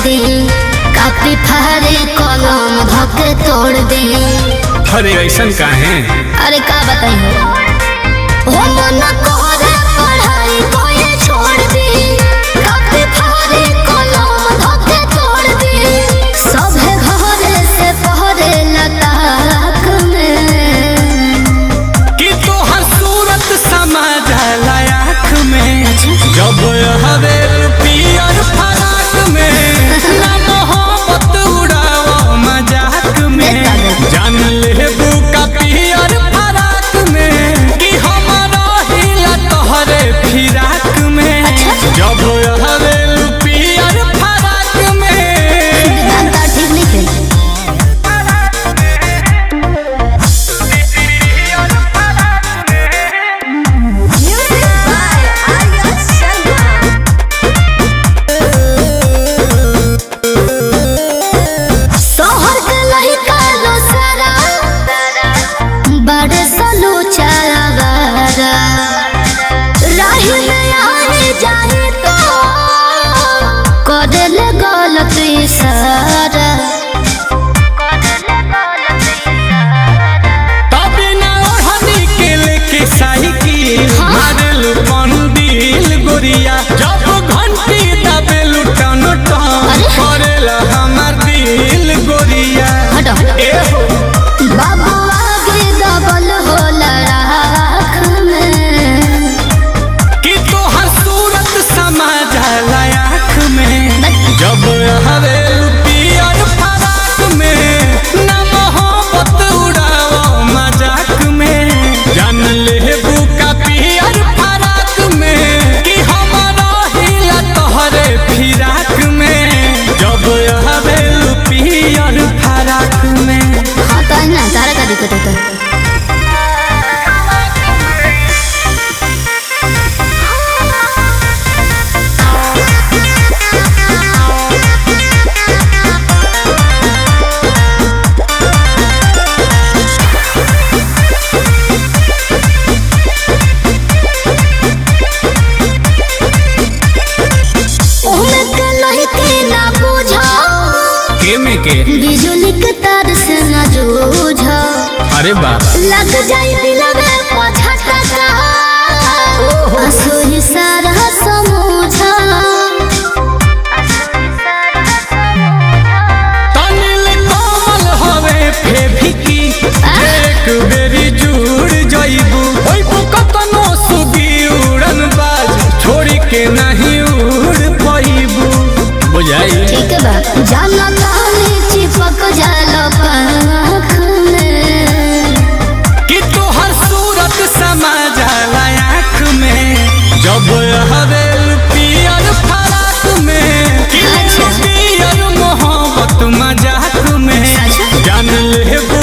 दे, copy फाड़े कलम धके तोड़ दे। अरे ऐसन काहे? अरे का बताई हो मन करे पढ़ाई कोई छोड़ दे, कापी फाड़े कलम धके तोड़ दे। सभे घरे से पहरे लताक में कि तोहर सूरत समा जाला आँख में। जब हवे पियर फराक में ना मोहब्बत उड़ाओ मजाक में। जान लेबू का पियर फराक में कि हमारा हिला तोहरे फिराक में। जब हवे पियर फराक में जानता ठीक नहीं थे। शहर के लइका लो सारा बड़े सलो चावारा, राही में आए जाए तो करे ले गलत इशारा। तबे ना ओढ़नी के लेके साइकिल मारेलू पंडिल गोरिया। जब घंटी दबेलू टन टन करेला हमार दिल गोरिया। हटो ए हो बाबू आगे डबल होला राख में। कि तोहर सूरत समा जाला आँख में। जब हवेलू पियर फराक में ना मोहब्बत उड़ाओ मजाक में। जान लेबू का पियर फराक में कि हमारा हिला तोहरे फिराक में। जब हवेलू पियर फराक में हाँ तो ना तारा का दिक्कत होता है। ओमे के लइके ना बुझो, के में के बिजली के तार से न जूझो। अरे बाबा लग जाई दिल में पाछा टका, असुही सारा समझो। तनिल कोमल हवे फेभिकी एक बेरी जुड़ जइबू। ओइबू कतनो सुगी उड़न बाज छोड़ी के नहीं उड़ पाइबू। बुझाई ठीक बा जाना तानी चिपक जालो पंख में। कि तोहर सूरत समा जाला आँख में। जब हवेल पियर फराक में कि पियर मोहब्बत मजाक में। जान लेबू